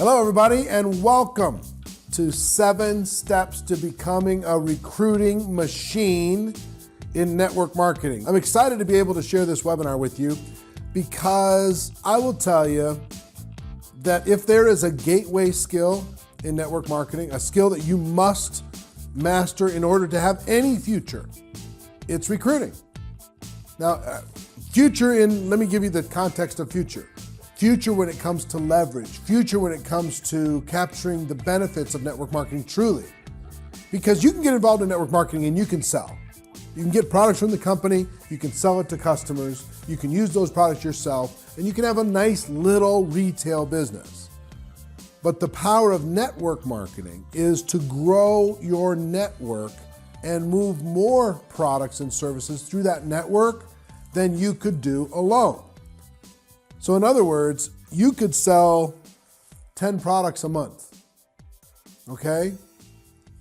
Hello, everybody, and welcome to 7 Steps to Becoming a Recruiting Machine in Network Marketing. I'm excited to be able to share this webinar with you because I will tell you that if there is a gateway skill in network marketing, a skill that you must master in order to have any future, it's recruiting. Now, let me give you the context of future. Future when it comes to leverage, future when it comes to capturing the benefits of network marketing truly. Because you can get involved in network marketing and you can sell. You can get products from the company, you can sell it to customers, you can use those products yourself, and you can have a nice little retail business. But the power of network marketing is to grow your network and move more products and services through that network than you could do alone. So in other words, you could sell 10 products a month, okay?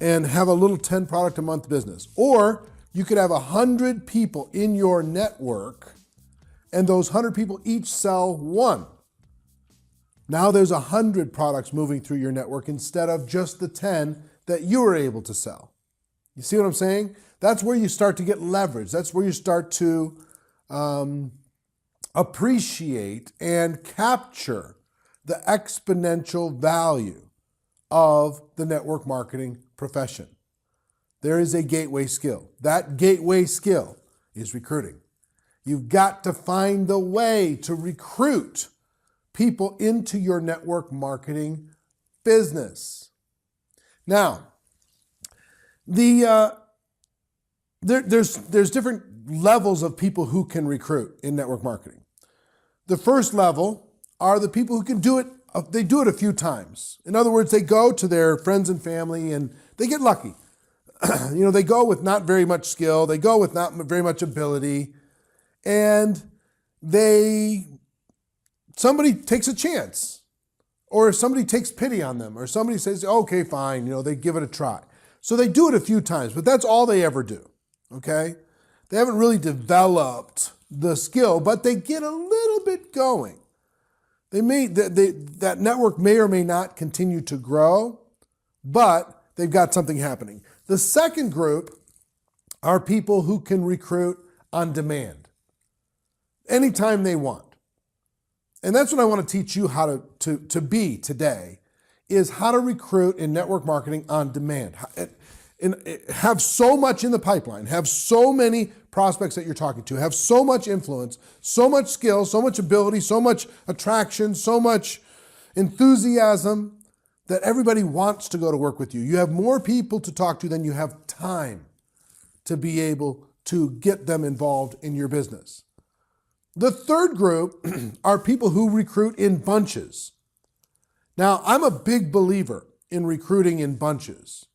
And have a little 10 product a month business. Or you could have 100 people in your network and those 100 people each sell one. Now there's 100 products moving through your network instead of just the 10 that you were able to sell. You see what I'm saying? That's where you start to get leverage. That's where you start to appreciate and capture the exponential value of the network marketing profession. There is a gateway skill. That gateway skill is recruiting. You've got to find the way to recruit people into your network marketing business. Now, there's different levels of people who can recruit in network marketing. The first level are the people who can do it, they do it a few times. In other words, they go to their friends and family and they get lucky. They go with not very much skill, they go with not very much ability, and somebody takes a chance, or somebody takes pity on them, or somebody says, okay, fine, they give it a try. So they do it a few times, but that's all they ever do, okay? They haven't really developed the skill, but they get a little bit going. That network may or may not continue to grow, but they've got something happening. The second group are people who can recruit on demand, anytime they want. And that's what I want to teach you how to be today, is how to recruit in network marketing on demand. Have so much in the pipeline, have so many prospects that you're talking to, have so much influence, so much skill, so much ability, so much attraction, so much enthusiasm that everybody wants to go to work with you. You have more people to talk to than you have time to be able to get them involved in your business. The third group are people who recruit in bunches. Now, I'm a big believer in recruiting in bunches.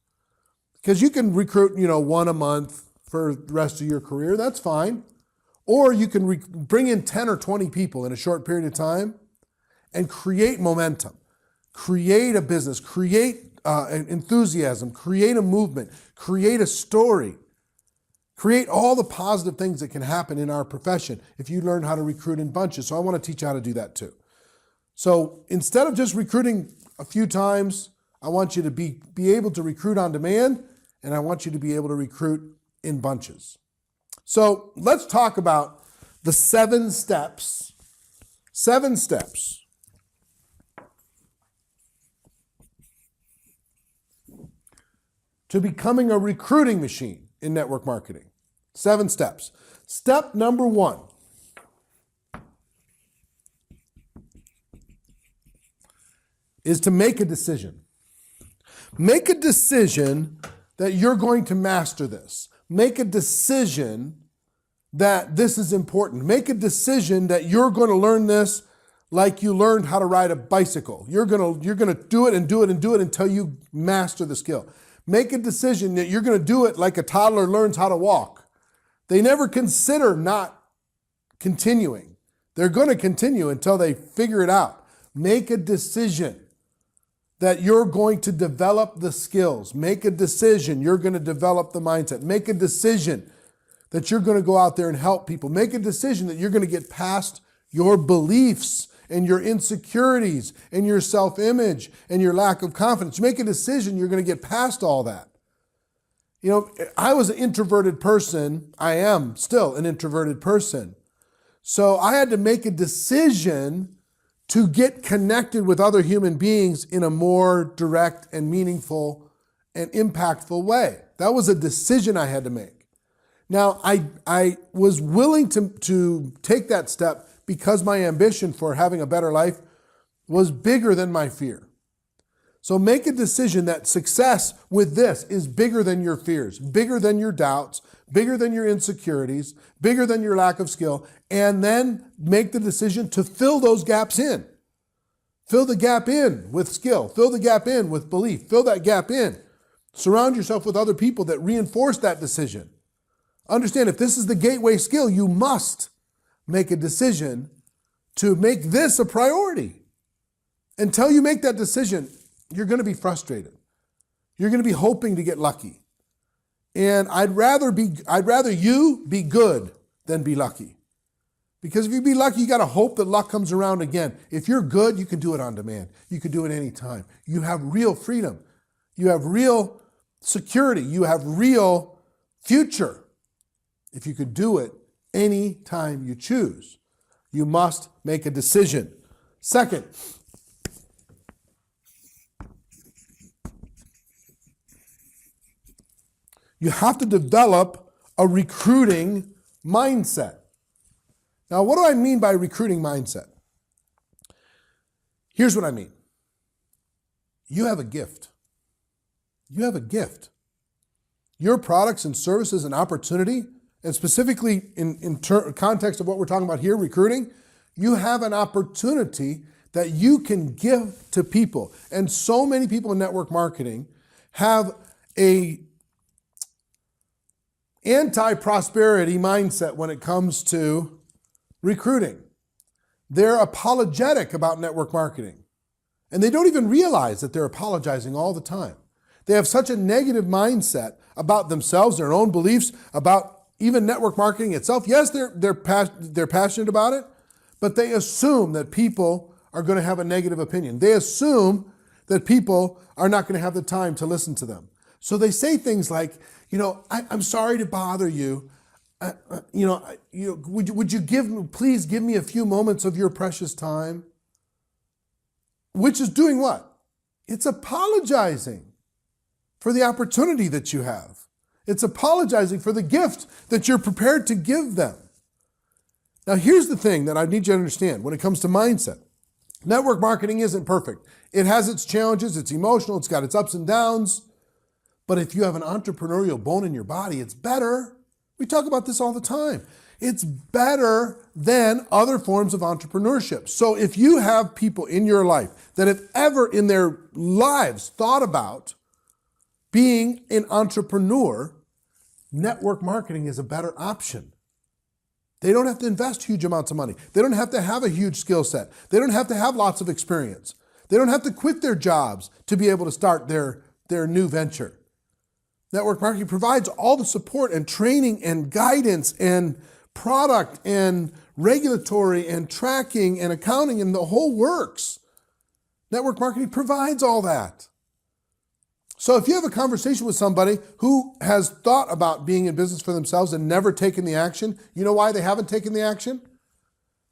Because you can recruit, one a month for the rest of your career, that's fine. Or you can bring in 10 or 20 people in a short period of time and create momentum, create a business, create an enthusiasm, create a movement, create a story, create all the positive things that can happen in our profession if you learn how to recruit in bunches. So I want to teach you how to do that too. So instead of just recruiting a few times, I want you to be able to recruit on demand, and I want you to be able to recruit in bunches. So let's talk about the 7 steps. 7 steps to becoming a recruiting machine in network marketing. 7 steps. Step number 1. Is to make a decision. Make a decision that you're going to master this. Make a decision that this is important. Make a decision that you're going to learn this like you learned how to ride a bicycle. You're going to do it and do it and do it until you master the skill. Make a decision that you're going to do it like a toddler learns how to walk. They never consider not continuing. They're going to continue until they figure it out. Make a decision that you're going to develop the skills. Make a decision you're going to develop the mindset. Make a decision that you're going to go out there and help people. Make a decision that you're going to get past your beliefs and your insecurities and your self-image and your lack of confidence. You make a decision, you're going to get past all that. You know, I was an introverted person. I am still an introverted person. So I had to make a decision to get connected with other human beings in a more direct and meaningful and impactful way. That was a decision I had to make. Now, I was willing to take that step because my ambition for having a better life was bigger than my fear. So make a decision that success with this is bigger than your fears, bigger than your doubts, bigger than your insecurities, bigger than your lack of skill, and then make the decision to fill those gaps in. Fill the gap in with skill. Fill the gap in with belief. Fill that gap in. Surround yourself with other people that reinforce that decision. Understand, if this is the gateway skill, you must make a decision to make this a priority. Until you make that decision, you're going to be frustrated. You're going to be hoping to get lucky. And I'd rather you be good than be lucky. Because if you be lucky, you got to hope that luck comes around again. If you're good, you can do it on demand. You can do it anytime. You have real freedom. You have real security. You have real future. If you could do it any time you choose, you must make a decision. Second, you have to develop a recruiting mindset. Now, what do I mean by recruiting mindset? Here's what I mean. You have a gift. You have a gift. Your products and services and opportunity, and specifically in context of what we're talking about here, recruiting, you have an opportunity that you can give to people. And so many people in network marketing have a anti-prosperity mindset when it comes to recruiting. They're apologetic about network marketing. And they don't even realize that they're apologizing all the time. They have such a negative mindset about themselves, their own beliefs, about even network marketing itself. Yes, they're passionate about it, but they assume that people are going to have a negative opinion. They assume that people are not going to have the time to listen to them. So they say things like, I'm sorry to bother you. Would you please give me a few moments of your precious time? Which is doing what? It's apologizing for the opportunity that you have. It's apologizing for the gift that you're prepared to give them. Now, here's the thing that I need you to understand when it comes to mindset. Network marketing isn't perfect. It has its challenges, it's emotional, it's got its ups and downs. But if you have an entrepreneurial bone in your body, it's better. We talk about this all the time. It's better than other forms of entrepreneurship. So if you have people in your life that have ever in their lives thought about being an entrepreneur, network marketing is a better option. They don't have to invest huge amounts of money. They don't have to have a huge skill set. They don't have to have lots of experience. They don't have to quit their jobs to be able to start their new venture. Network marketing provides all the support and training and guidance and product and regulatory and tracking and accounting and the whole works. Network marketing provides all that. So if you have a conversation with somebody who has thought about being in business for themselves and never taken the action, you know why they haven't taken the action?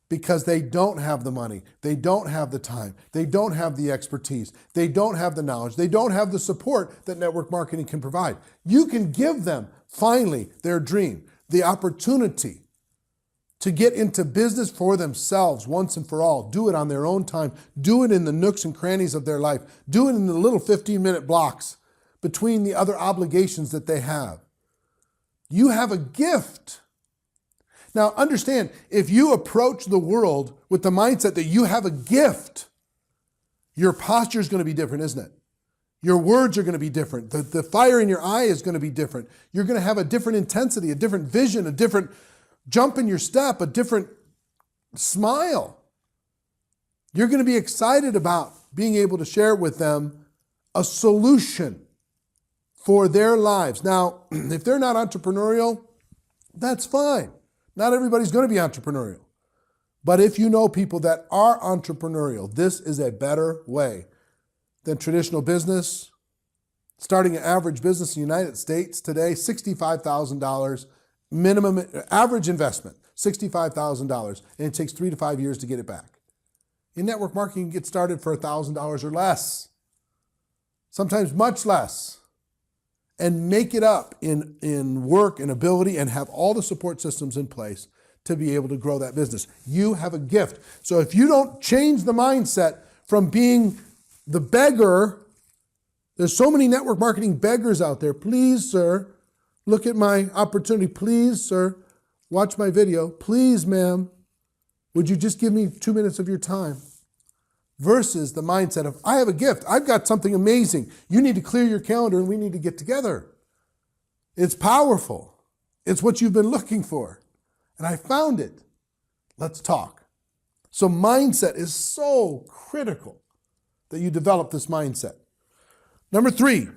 Because they don't have the money, they don't have the time, they don't have the expertise, they don't have the knowledge, they don't have the support that network marketing can provide. You can give them, finally, their dream, the opportunity to get into business for themselves once and for all. Do it on their own time. Do it in the nooks and crannies of their life. Do it in the little 15-minute blocks between the other obligations that they have. You have a gift. Now, understand, if you approach the world with the mindset that you have a gift, your posture is going to be different, isn't it? Your words are going to be different. The fire in your eye is going to be different. You're going to have a different intensity, a different vision, a different jump in your step, a different smile. You're going to be excited about being able to share with them a solution for their lives. Now, if they're not entrepreneurial, that's fine. Not everybody's going to be entrepreneurial. But if you know people that are entrepreneurial, this is a better way than traditional business. Starting an average business in the United States today, $65,000 minimum average investment, $65,000, and it takes 3 to 5 years to get it back. In network marketing, you can get started for $1,000 or less, sometimes much less, and make it up in work and ability and have all the support systems in place to be able to grow that business. You have a gift. So if you don't change the mindset from being the beggar, there's so many network marketing beggars out there. Please, sir, look at my opportunity. Please, sir, watch my video. Please, ma'am, would you just give me 2 minutes of your time? Versus the mindset of, I have a gift. I've got something amazing. You need to clear your calendar and we need to get together. It's powerful. It's what you've been looking for. And I found it. Let's talk. So mindset is so critical that you develop this mindset. Number 3.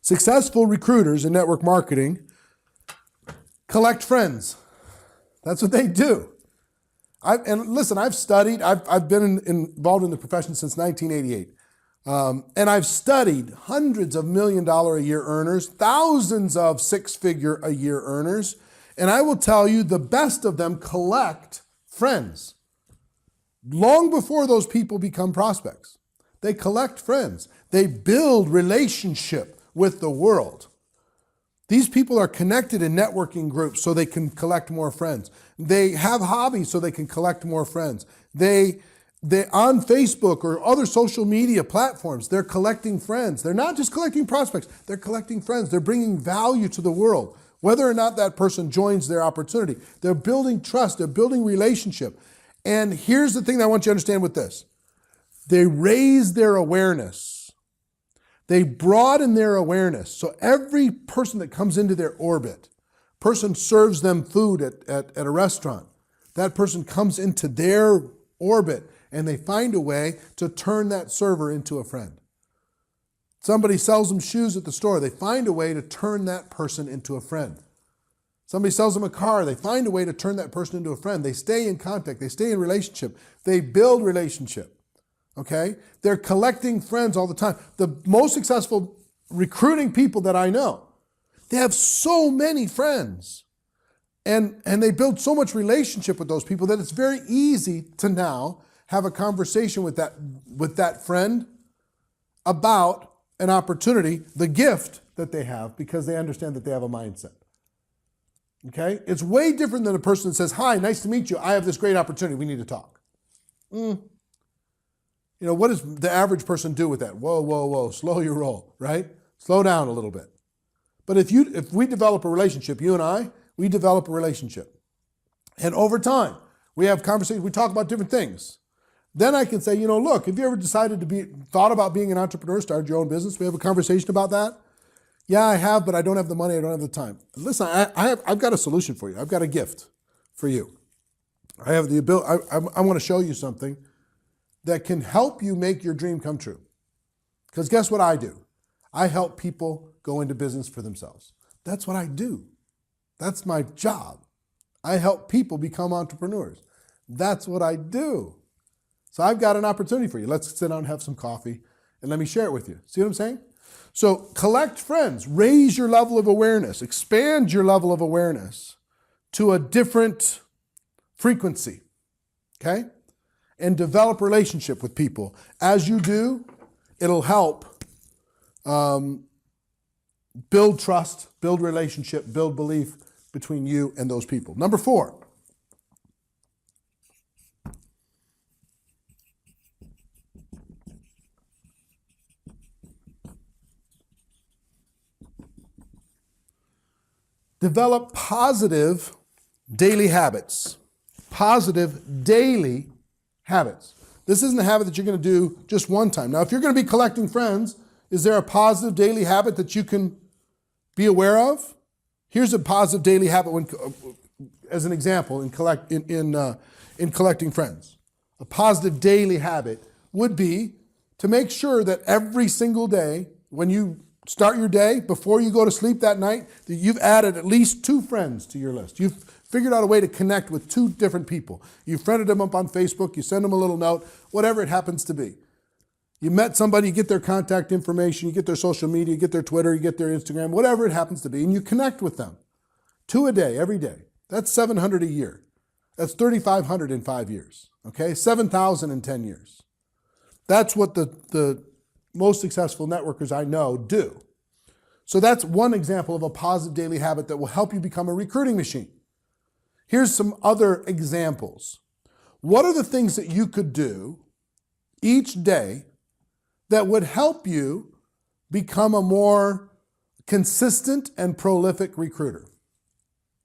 Successful recruiters in network marketing collect friends. That's what they do. And listen, I've studied, I've been involved in the profession since 1988. And I've studied hundreds of $1 million a year earners, thousands of 6-figure a year earners. And I will tell you, the best of them collect friends. Long before those people become prospects, they collect friends. They build relationship with the world. These people are connected in networking groups so they can collect more friends. They have hobbies so they can collect more friends. They on Facebook or other social media platforms, they're collecting friends. They're not just collecting prospects, they're collecting friends. They're bringing value to the world, whether or not that person joins their opportunity. They're building trust, they're building relationship. And here's the thing that I want you to understand with this. They raise their awareness. They broaden their awareness. So every person that comes into their orbit, person serves them food at a restaurant, that person comes into their orbit and they find a way to turn that server into a friend. Somebody sells them shoes at the store, they find a way to turn that person into a friend. Somebody sells them a car, they find a way to turn that person into a friend. They stay in contact, they stay in relationship, they build relationship. Okay? They're collecting friends all the time. The most successful recruiting people that I know, they have so many friends. And they build so much relationship with those people that it's very easy to now have a conversation with that friend about an opportunity, the gift that they have, because they understand that they have a mindset. Okay? It's way different than a person that says, hi, nice to meet you. I have this great opportunity. We need to talk. You know, what does the average person do with that? Whoa, whoa, whoa, slow your roll, right? Slow down a little bit. But if we develop a relationship, you and I, we develop a relationship. And over time, we have conversations, we talk about different things. Then I can say, you know, look, have you ever thought about being an entrepreneur, started your own business? We have a conversation about that. Yeah, I have, but I don't have the money, I don't have the time. Listen, I've got a solution for you. I've got a gift for you. I have the ability, I want to show you something that can help you make your dream come true. Because guess what I do? I help people go into business for themselves. That's what I do. That's my job. I help people become entrepreneurs. That's what I do. So I've got an opportunity for you. Let's sit down and have some coffee and let me share it with you. See what I'm saying? So collect friends, raise your level of awareness, expand your level of awareness to a different frequency, okay? And develop relationship with people. As you do, it'll help build trust, build relationship, build belief between you and those people. Number 4. Develop positive daily habits. Positive daily habits. This isn't a habit that you're going to do just one time. Now, if you're going to be collecting friends, is there a positive daily habit that you can be aware of? Here's a positive daily habit as an example in collecting friends. A positive daily habit would be to make sure that every single day, when you start your day, before you go to sleep that night, that you've added at least 2 friends to your list. You've figured out a way to connect with 2 different people. You friended them up on Facebook, you send them a little note, whatever it happens to be. You met somebody, you get their contact information, you get their social media, you get their Twitter, you get their Instagram, whatever it happens to be, and you connect with them. 2 a day, every day. That's 700 a year. That's 3,500 in 5 years. Okay, 7,000 in 10 years. That's what the most successful networkers I know do. So that's one example of a positive daily habit that will help you become a recruiting machine. Here's some other examples. What are the things that you could do each day that would help you become a more consistent and prolific recruiter?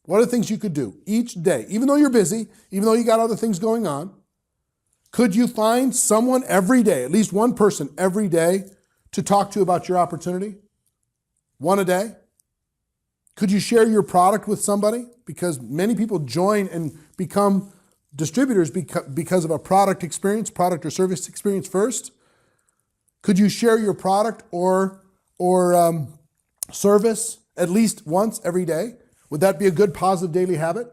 What are the things you could do each day? Even though you're busy, even though you got other things going on, could you find someone every day, at least one person every day, to talk to about your opportunity? 1 a day? Could you share your product with somebody? Because many people join and become distributors because of a product experience, product or service experience first. Could you share your product or service at least once every day? Would that be a good positive daily habit?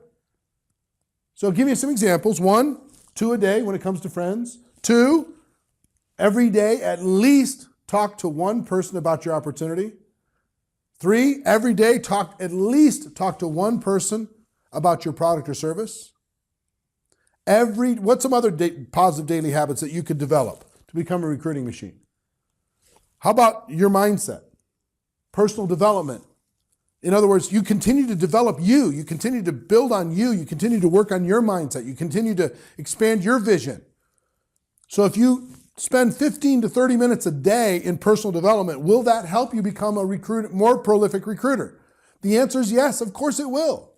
So give me some examples. 1, 2 a day when it comes to friends. 2, every day at least talk to one person about your opportunity. 3, every day at least talk to one person about your product or service. What's some other positive daily habits that you could develop to become a recruiting machine? How about your mindset? Personal development. In other words, you continue to develop you continue to build on you continue to work on your mindset, you continue to expand your vision. So if you spend 15 to 30 minutes a day in personal development, will that help you become a more prolific recruiter? The answer is yes, of course it will.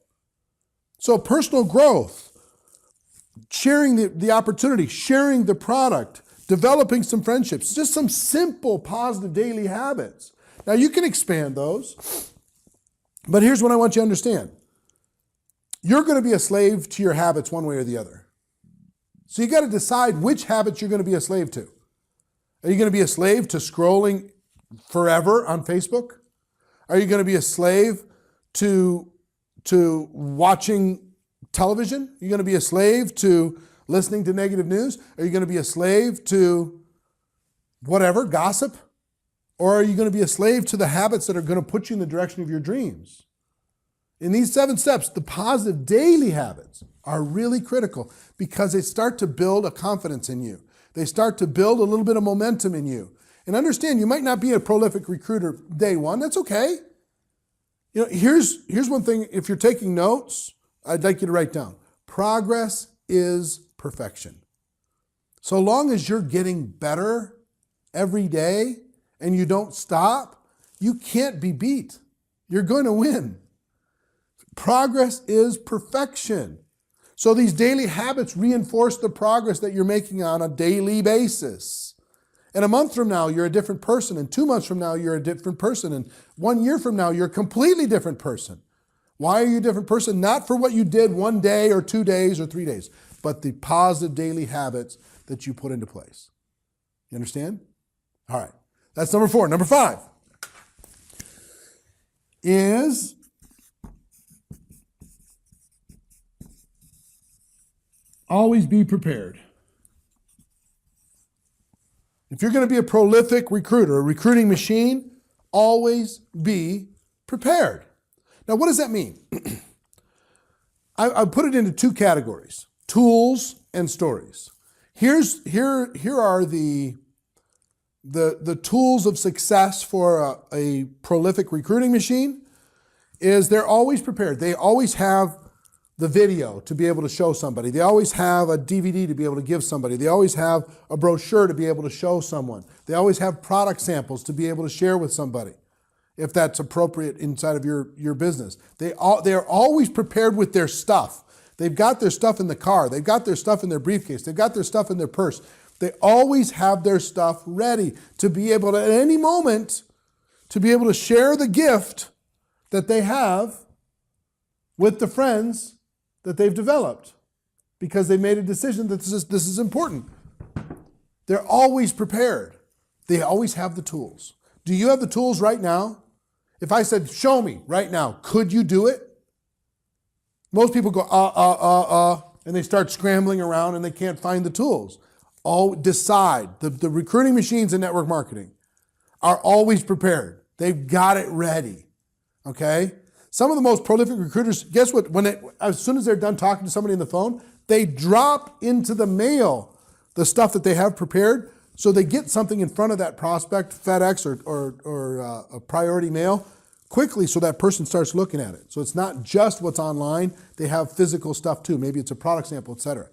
So personal growth, sharing the opportunity, sharing the product, developing some friendships, just some simple positive daily habits. Now you can expand those. But here's what I want you to understand. You're going to be a slave to your habits one way or the other. So you got to decide which habits you're going to be a slave to. Are you going to be a slave to scrolling forever on Facebook? Are you going to be a slave to watching television? Are you going to be a slave to listening to negative news? Are you going to be a slave to whatever, gossip? Or are you going to be a slave to the habits that are going to put you in the direction of your dreams? In these 7 steps, the positive daily habits are really critical because they start to build a confidence in you. They start to build a little bit of momentum in you. And understand, you might not be a prolific recruiter day one. That's okay. You know, here's one thing. If you're taking notes, I'd like you to write down. Progress is perfection. So long as you're getting better every day, and you don't stop, you can't be beat. You're going to win. Progress is perfection. So these daily habits reinforce the progress that you're making on a daily basis. And a month from now, you're a different person. And 2 months from now, you're a different person. And 1 year from now, you're a completely different person. Why are you a different person? Not for what you did 1 day or 2 days or 3 days, but the positive daily habits that you put into place. You understand? All right. That's number 4. Number 5 is always be prepared. If you're going to be a prolific recruiter, a recruiting machine, always be prepared. Now, what does that mean? I put it into 2 categories, tools and stories. Here are the tools of success for a prolific recruiting machine is they're always prepared. They always have the video to be able to show somebody. They always have a DVD to be able to give somebody. They always have a brochure to be able to show someone. They always have product samples to be able to share with somebody if that's appropriate inside of your business. They are always prepared with their stuff. They've got their stuff in the car. They've got their stuff in their briefcase. They've got their stuff in their purse. They always have their stuff ready to be able to, at any moment, to be able to share the gift that they have with the friends that they've developed because they made a decision that this is important. They're always prepared. They always have the tools. Do you have the tools right now? If I said, show me right now, could you do it? Most people go, and they start scrambling around and they can't find the tools. Decide. The recruiting machines in network marketing are always prepared. They've got it ready, okay? Some of the most prolific recruiters, guess what? As soon as they're done talking to somebody on the phone, they drop into the mail the stuff that they have prepared, so they get something in front of that prospect, FedEx or a priority mail, quickly, so that person starts looking at it. So it's not just what's online, they have physical stuff too. Maybe it's a product sample, etc.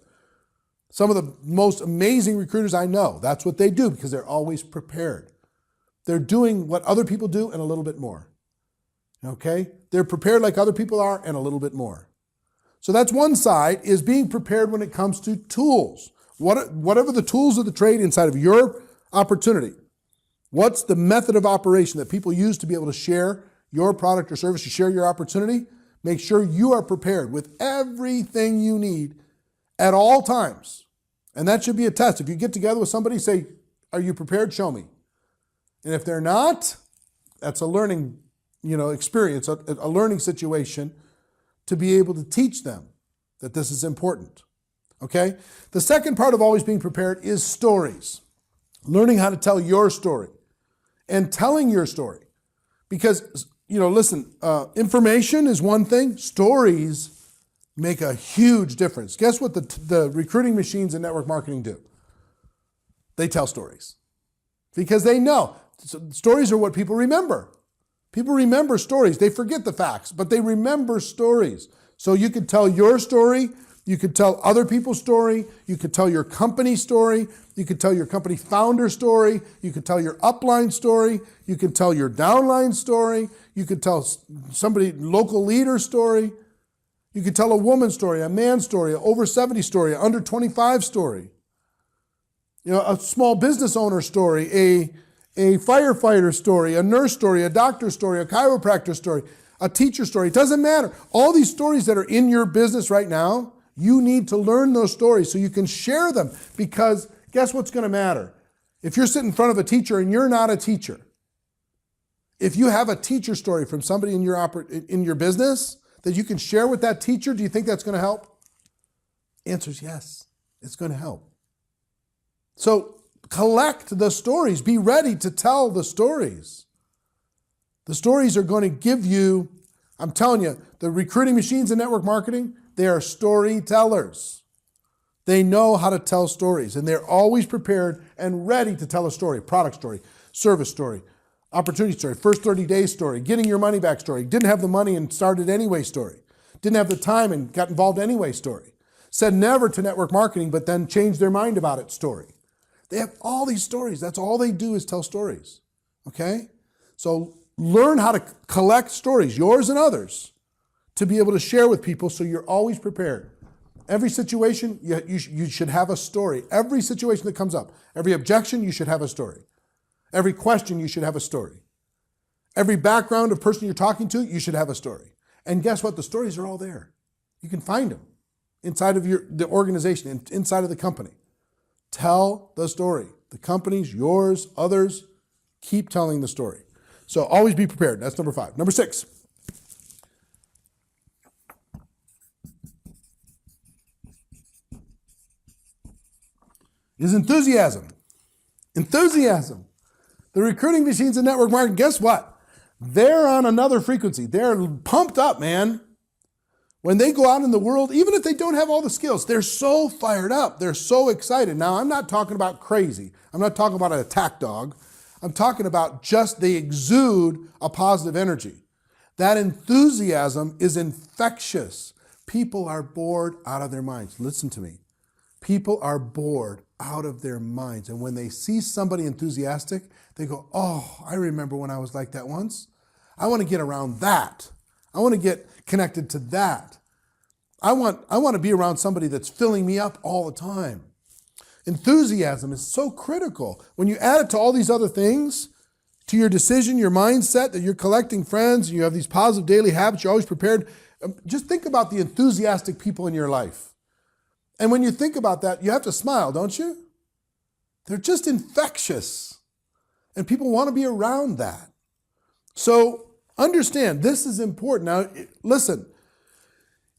Some of the most amazing recruiters I know, that's what they do because they're always prepared. They're doing what other people do and a little bit more. Okay? They're prepared like other people are and a little bit more. So that's one side, is being prepared when it comes to tools. Whatever the tools of the trade inside of your opportunity, what's the method of operation that people use to be able to share your product or service, to share your opportunity? Make sure you are prepared with everything you need at all times. And that should be a test. If you get together with somebody, say, are you prepared? Show me. And if they're not, that's a learning experience, a learning situation to be able to teach them that this is important. Okay? The second part of always being prepared is stories. Learning how to tell your story and telling your story. Because, listen, information is one thing. Stories make a huge difference. Guess what the recruiting machines in network marketing do? They tell stories. Because they know. Stories are what people remember. People remember stories. They forget the facts, but they remember stories. So you could tell your story. You could tell other people's story. You could tell your company story. You could tell your company founder story. You could tell your upline story. You could tell your downline story. You could tell somebody, local leader story. You could tell a woman's story, a man's story, an over 70 story, an under 25 story. A small business owner story, a firefighter story, a nurse story, a doctor story, a chiropractor story, a teacher story. It doesn't matter. All these stories that are in your business right now, you need to learn those stories so you can share them, because guess what's going to matter? If you're sitting in front of a teacher and you're not a teacher, if you have a teacher story from somebody in your business that you can share with that teacher, do you think that's going to help? Answer is yes, it's going to help. So collect the stories. Be ready to tell the stories. The stories are going to give you, I'm telling you, the recruiting machines in network marketing, they are storytellers. They know how to tell stories, and they're always prepared and ready to tell a story, product story, service story, opportunity story, first 30 days story, getting your money back story, didn't have the money and started anyway story, didn't have the time and got involved anyway story, said never to network marketing but then changed their mind about it story. They have all these stories. That's all they do is tell stories, okay? So learn how to collect stories, yours and others, to be able to share with people so you're always prepared. Every situation, you should have a story. Every situation that comes up, every objection, you should have a story. Every question, you should have a story. Every background of person you're talking to, you should have a story. And guess what? The stories are all there. You can find them inside of the organization, inside of the company. Tell the story. The company's, yours, others, keep telling the story. So always be prepared. That's number 5. Number 6. Is enthusiasm. Enthusiasm. The recruiting machines in network marketing, guess what? They're on another frequency. They're pumped up, man. When they go out in the world, even if they don't have all the skills, they're so fired up. They're so excited. Now, I'm not talking about crazy. I'm not talking about an attack dog. I'm talking about just they exude a positive energy. That enthusiasm is infectious. People are bored out of their minds. Listen to me. People are bored out of their minds. And when they see somebody enthusiastic, they go, oh, I remember when I was like that once. I want to get around that. I want to get connected to that. I want to be around somebody that's filling me up all the time. Enthusiasm is so critical. When you add it to all these other things, to your decision, your mindset, that you're collecting friends, you have these positive daily habits, you're always prepared. Just think about the enthusiastic people in your life. And when you think about that, you have to smile, don't you? They're just infectious. And people want to be around that. So understand, this is important. Now, listen,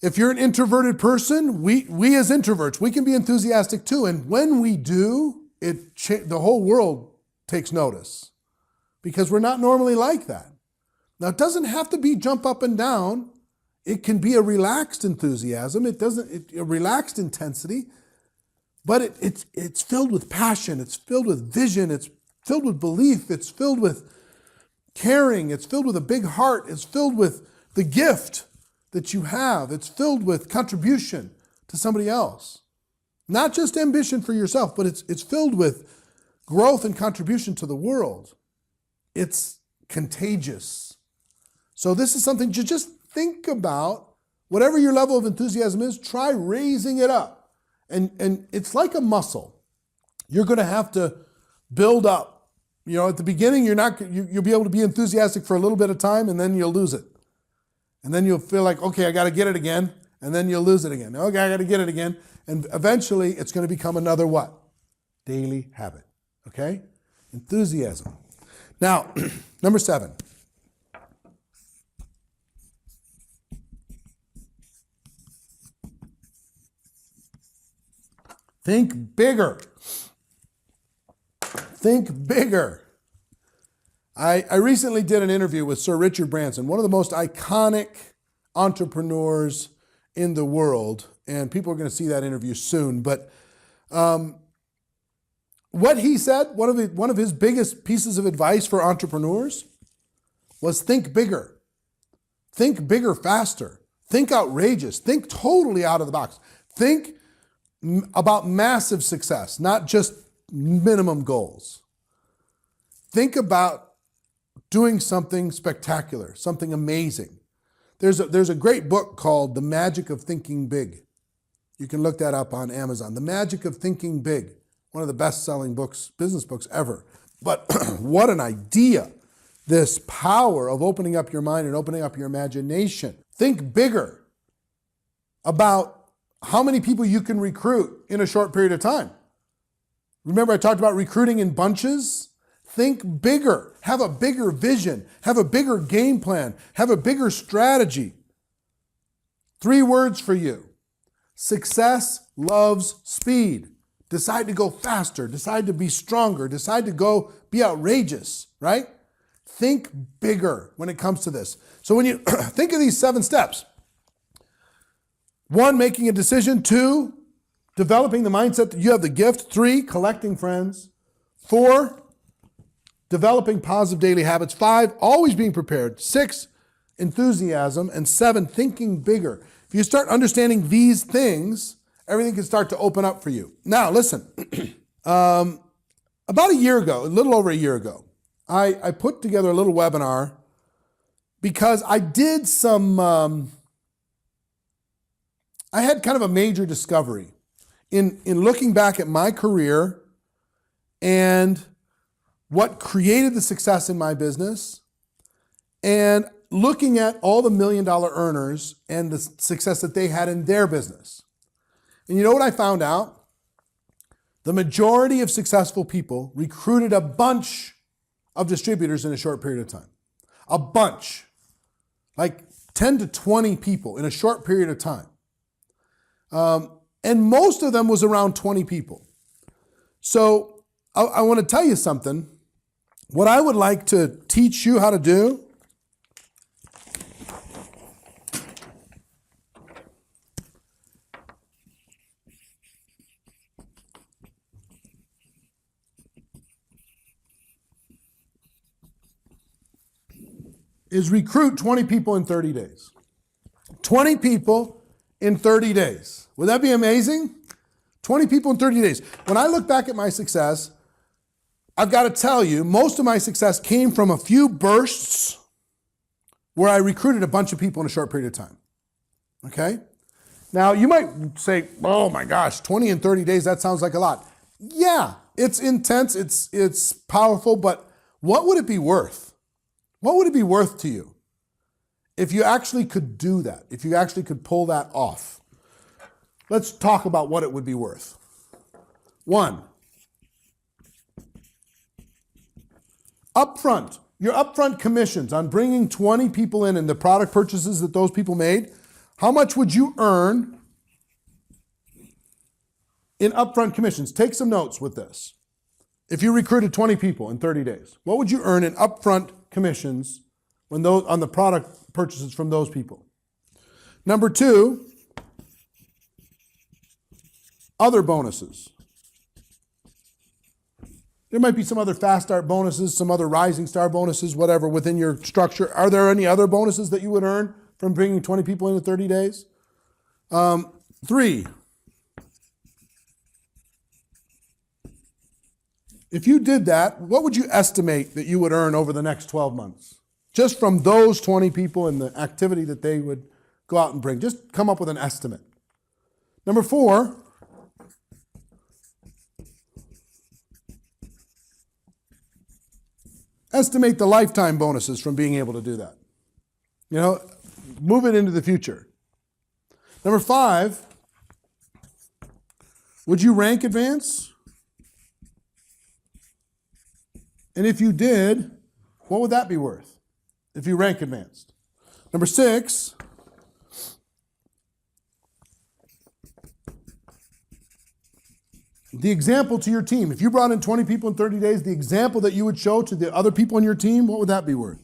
if you're an introverted person, we as introverts, we can be enthusiastic too. And when we do, the whole world takes notice because we're not normally like that. Now, it doesn't have to be jump up and down. It can be a relaxed enthusiasm. A relaxed intensity, but it's filled with passion. It's filled with vision. It's filled with belief. It's filled with caring. It's filled with a big heart. It's filled with the gift that you have. It's filled with contribution to somebody else. Not just ambition for yourself, but it's filled with growth and contribution to the world. It's contagious. So this is something to just think about. Whatever your level of enthusiasm is, try raising it up. And it's like a muscle. You're going to have to build up. You know, at the beginning, you'll be able to be enthusiastic for a little bit of time, and then you'll lose it. And then you'll feel like, okay, I got to get it again, and then you'll lose it again. Okay, I got to get it again. And eventually, it's going to become another what? Daily habit. Okay? Enthusiasm. Now, number 7. Think bigger. Think bigger. I recently did an interview with Sir Richard Branson, one of the most iconic entrepreneurs in the world, and people are going to see that interview soon. But what he said, one of his biggest pieces of advice for entrepreneurs was think bigger. Think bigger faster. Think outrageous. Think totally out of the box. Think about massive success, not just minimum goals. Think about doing something spectacular, something amazing. There's a great book called The Magic of Thinking Big. You can look that up on Amazon. The Magic of Thinking Big, one of the best-selling books, business books ever. But what an idea, this power of opening up your mind and opening up your imagination. Think bigger about how many people you can recruit in a short period of time. Remember I talked about recruiting in bunches? Think bigger. Have a bigger vision. Have a bigger game plan. Have a bigger strategy. 3 words for you. Success loves speed. Decide to go faster. Decide to be stronger. Decide to go be outrageous, right? Think bigger when it comes to this. So when you think of these 7 steps, 1, making a decision. 2, developing the mindset that you have the gift. 3, collecting friends. 4, developing positive daily habits. 5, always being prepared. 6, enthusiasm. And 7, thinking bigger. If you start understanding these things, everything can start to open up for you. Now, listen. About a year ago, a little over a year ago, I put together a little webinar because I did some... I had kind of a major discovery in looking back at my career and what created the success in my business and looking at all the $1 million earners and the success that they had in their business. And you know what I found out? The majority of successful people recruited a bunch of distributors in a short period of time. A bunch. Like 10 to 20 people in a short period of time. And most of them was around 20 people. So I want to tell you something. What I would like to teach you how to do is recruit 20 people in 30 days. 20 people in 30 days. Would that be amazing? 20 people in 30 days. When I look back at my success, I've got to tell you, most of my success came from a few bursts where I recruited a bunch of people in a short period of time. Okay? Now, you might say, oh my gosh, 20 in 30 days, that sounds like a lot. Yeah, it's intense, it's powerful, but what would it be worth? What would it be worth to you if you actually could do that, if you actually could pull that off? Let's talk about what it would be worth. 1, Upfront, your upfront commissions on bringing 20 people in and the product purchases that those people made, how much would you earn in upfront commissions? Take some notes with this. If you recruited 20 people in 30 days, what would you earn in upfront commissions when those, on the product purchases from those people? Number two, other bonuses. There might be some other fast start bonuses, some other rising star bonuses, whatever, within your structure. Are there any other bonuses that you would earn from bringing 20 people into 30 days? Three, if you did that, what would you estimate that you would earn over the next 12 months? Just from those 20 people and the activity that they would go out and bring. Just come up with an estimate. Number four, estimate the lifetime bonuses from being able to do that. You know, move it into the future. Number five, would you rank advance? And if you did, what would that be worth if you rank advanced? Number six, the example to your team. If you brought in 20 people in 30 days, the example that you would show to the other people on your team, what would that be worth?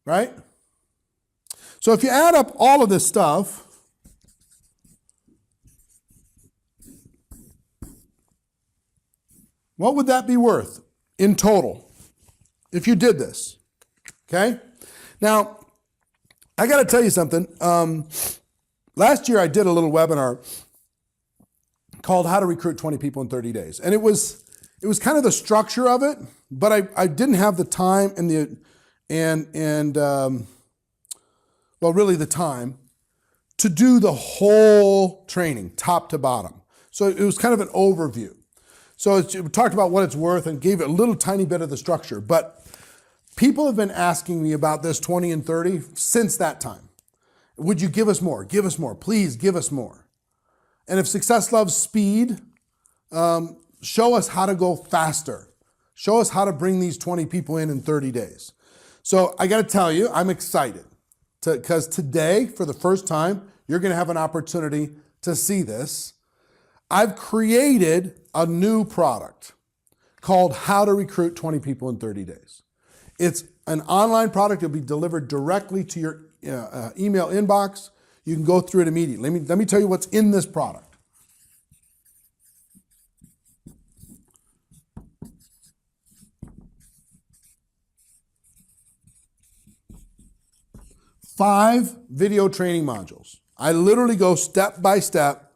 Right? So if you add up all of this stuff, what would that be worth in total if you did this? Okay? Now, I got to tell you something. Last year I did a little webinar called How to Recruit 20 People in 30 Days. And it was kind of the structure of it, but I didn't have the time and really the time to do the whole training, top to bottom. So it was kind of an overview. So it talked about what it's worth and gave it a little tiny bit of the structure. But people have been asking me about this 20 and 30 since that time. Would you give us more? Give us more. Please give us more. And if success loves speed, show us how to go faster. Show us how to bring these 20 people in 30 days. So I got to tell you, I'm excited because today, for the first time, you're going to have an opportunity to see this. I've created a new product called How to Recruit 20 People in 30 Days. It's an online product. It'll be delivered directly to your email inbox. You can go through it immediately. Let me tell you what's in this product. 5 video training modules. I literally go step by step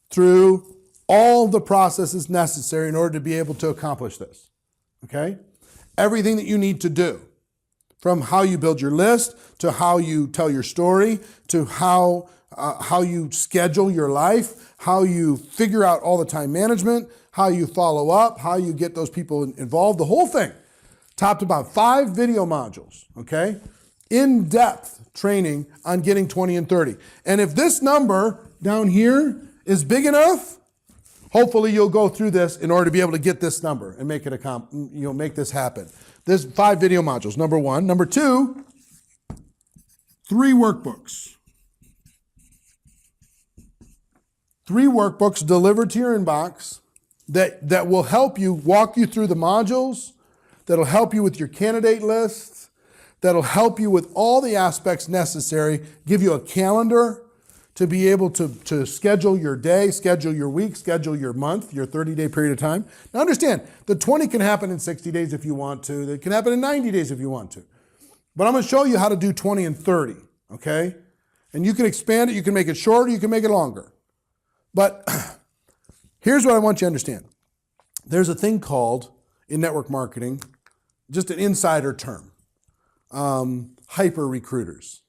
through all the processes necessary in order to be able to accomplish this. Okay? Everything that you need to do, from how you build your list, to how you tell your story, to how you schedule your life, how you figure out all the time management, how you follow up, how you get those people involved, the whole thing. Top to bottom, 5 video modules, okay? In-depth training on getting 20 and 30. And if this number down here is big enough, hopefully you'll go through this in order to be able to get this number and make it make this happen. There's 5 video modules, number 1. Number 2, 3 workbooks. 3 workbooks delivered to your inbox that will help you, walk you through the modules, that'll help you with your candidate list, that'll help you with all the aspects necessary, give you a calendar to be able to schedule your day, schedule your week, schedule your month, your 30-day period of time. Now understand, the 20 can happen in 60 days if you want to. It can happen in 90 days if you want to. But I'm going to show you how to do 20 and 30, okay? And you can expand it, you can make it shorter, you can make it longer. But here's what I want you to understand. There's a thing called, in network marketing, just an insider term, hyper recruiters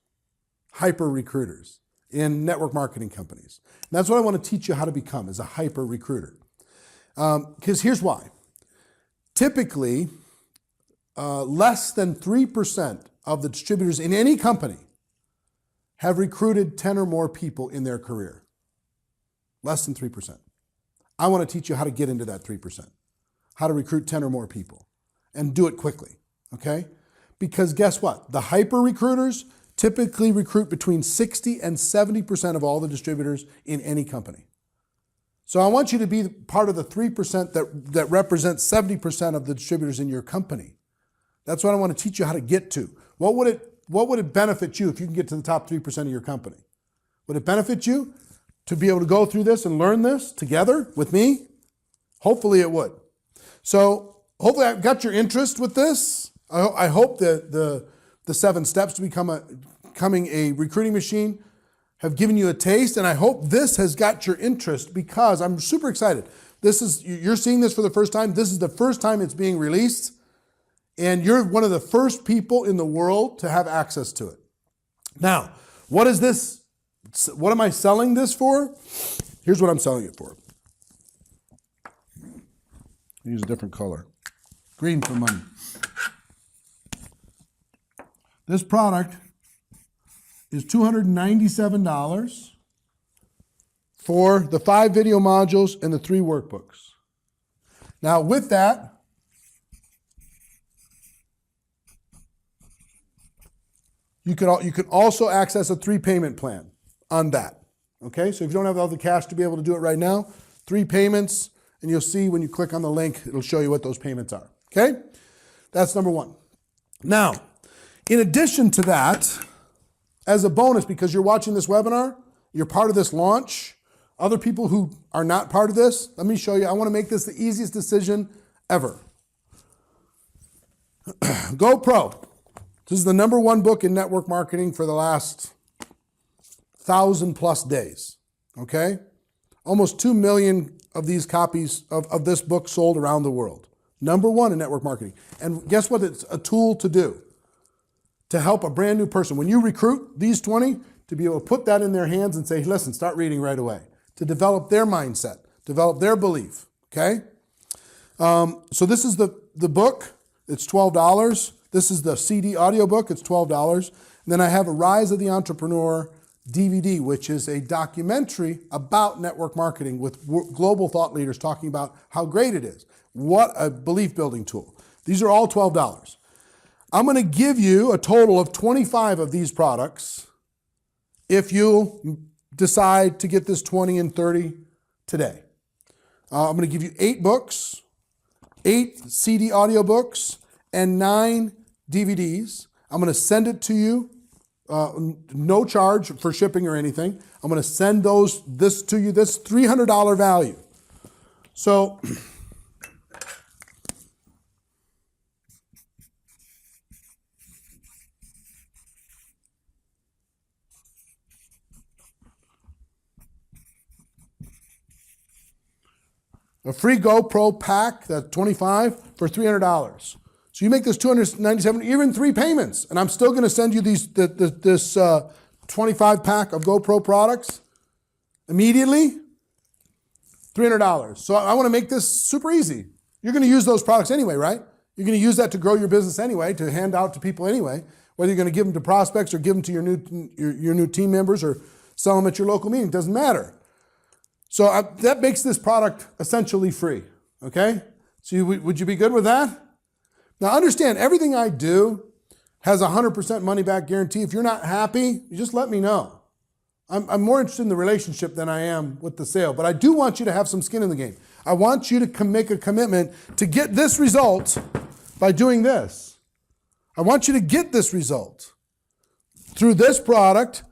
in network marketing companies. And that's what I want to teach you how to become, as a hyper recruiter. Because here's why. Typically, less than 3% of the distributors in any company have recruited 10 or more people in their career. Less than 3%. I want to teach you how to get into that 3%. How to recruit 10 or more people. and do it quickly, okay? Because guess what? The hyper recruiters typically recruit between 60 and 70% of all the distributors in any company. So I want you to be part of the 3% that represents 70% of the distributors in your company. That's what I want to teach you how to get to. What would it benefit you if you can get to the top 3% of your company? Would it benefit you to be able to go through this and learn this together with me? Hopefully it would. So hopefully I've got your interest with this. I hope that the 7 steps to becoming a recruiting machine have given you a taste, and I hope this has got your interest because I'm super excited. You're seeing this for the first time. This is the first time it's being released, and you're one of the first people in the world to have access to it. Now, what is this? What am I selling this for? Here's what I'm selling it for. Use a different color. Green for money. This product is $297 for the 5 video modules and the 3 workbooks. Now with that, you could also access a 3 payment plan on that. Okay, so if you don't have all the cash to be able to do it right now, 3 payments, and you'll see when you click on the link, it'll show you what those payments are. Okay, that's number 1. Now, in addition to that, as a bonus, because you're watching this webinar, you're part of this launch, other people who are not part of this, let me show you. I want to make this the easiest decision ever. GoPro. This is the #1 book in network marketing for the last 1,000+ days. Okay? Almost 2 million of these copies of this book sold around the world. #1 in network marketing. And guess what it's a tool to do? To help a brand new person. When you recruit these 20, to be able to put that in their hands and say, listen, start reading right away. To develop their mindset, develop their belief, okay? So this is the book, it's $12. This is the CD audiobook, it's $12. And then I have a Rise of the Entrepreneur DVD, which is a documentary about network marketing with global thought leaders talking about how great it is. What a belief building tool. These are all $12. I'm going to give you a total of 25 of these products if you decide to get this 20 and 30 today. I'm going to give you 8 books, 8 CD audiobooks, and 9 DVDs. I'm going to send it to you, no charge for shipping or anything. I'm going to send this to you, this $300 value. So a free GoPro pack, that's 25 for $300. So you make this $297, even 3 payments, and I'm still going to send you this 25 pack of GoPro products immediately, $300. So I want to make this super easy. You're going to use those products anyway, right? You're going to use that to grow your business anyway, to hand out to people anyway, whether you're going to give them to prospects or give them to your new team members or sell them at your local meeting, doesn't matter. So that makes this product essentially free, okay? So would you be good with that? Now understand, everything I do has a 100% money back guarantee. If you're not happy, you just let me know. I'm more interested in the relationship than I am with the sale, but I do want you to have some skin in the game. I want you to make a commitment to get this result by doing this. I want you to get this result through this product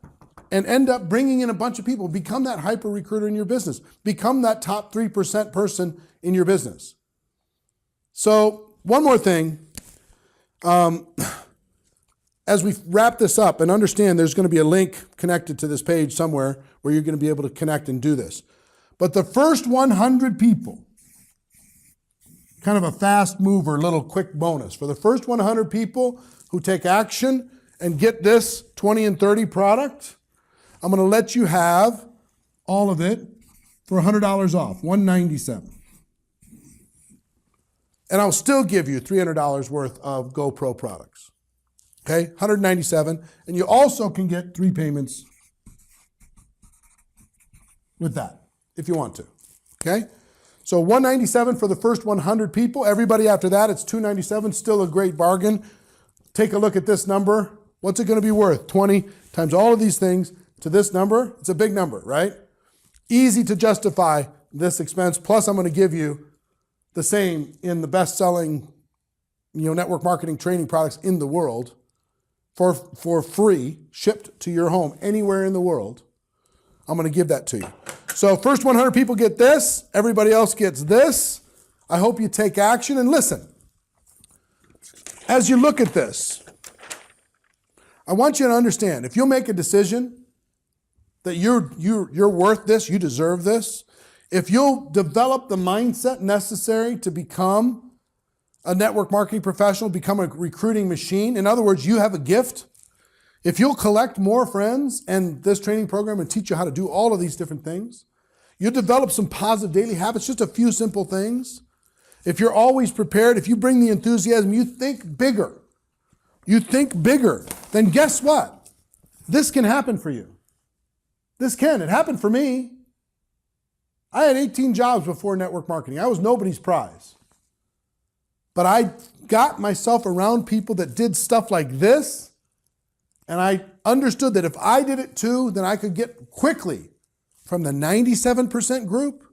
and end up bringing in a bunch of people. Become that hyper recruiter in your business. Become that top 3% person in your business. So one more thing. As we wrap this up, and understand there's going to be a link connected to this page somewhere where you're going to be able to connect and do this. But the first 100 people, kind of a fast mover, little quick bonus. For the first 100 people who take action and get this 20 and 30 product, I'm going to let you have all of it for $100 off, $197. And I'll still give you $300 worth of GoPro products. Okay, $197. And you also can get 3 payments with that, if you want to. Okay? So $197 for the first 100 people. Everybody after that, it's $297, still a great bargain. Take a look at this number. What's it going to be worth? 20 times all of these things to this number. It's a big number, right? Easy to justify this expense. Plus, I'm going to give you the same in the best-selling, network marketing training products in the world for free, shipped to your home anywhere in the world. I'm going to give that to you. So first 100 people get this. Everybody else gets this. I hope you take action. And listen, as you look at this, I want you to understand, if you'll make a decision that you're worth this, you deserve this, if you'll develop the mindset necessary to become a network marketing professional, become a recruiting machine, in other words, you have a gift, if you'll collect more friends and this training program and teach you how to do all of these different things, you'll develop some positive daily habits, just a few simple things. If you're always prepared, if you bring the enthusiasm, you think bigger, then guess what? This can happen for you. This can. It happened for me. I had 18 jobs before network marketing. I was nobody's prize. But I got myself around people that did stuff like this, and I understood that if I did it too, then I could get quickly from the 97% group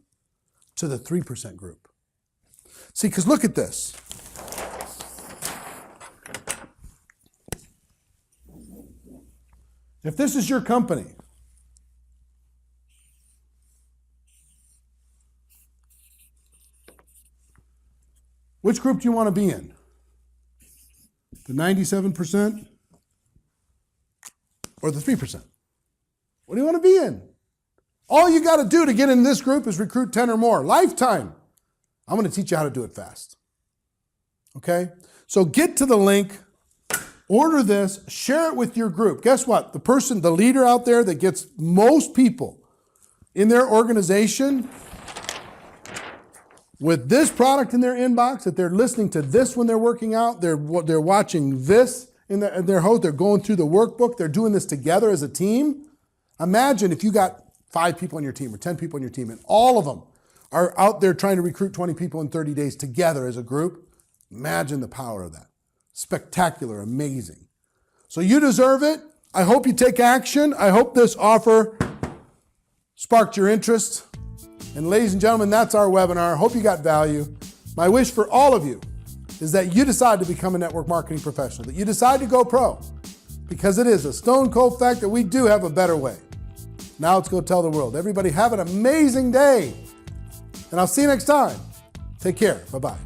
to the 3% group. See, because look at this. If this is your company, which group do you want to be in? The 97% or the 3%? What do you want to be in? All you got to do to get in this group is recruit 10 or more. Lifetime. I'm going to teach you how to do it fast. Okay? So get to the link, order this, share it with your group. Guess what? The leader out there that gets most people in their organization with this product in their inbox, that they're listening to this when they're working out, they're watching this in their host, they're going through the workbook, they're doing this together as a team. Imagine if you got 5 people on your team or 10 people on your team and all of them are out there trying to recruit 20 people in 30 days together as a group. Imagine the power of that. Spectacular, amazing. So you deserve it. I hope you take action. I hope this offer sparked your interest. And ladies and gentlemen, that's our webinar. Hope you got value. My wish for all of you is that you decide to become a network marketing professional, that you decide to go pro, because it is a stone cold fact that we do have a better way. Now let's go tell the world. Everybody have an amazing day. And I'll see you next time. Take care. Bye-bye.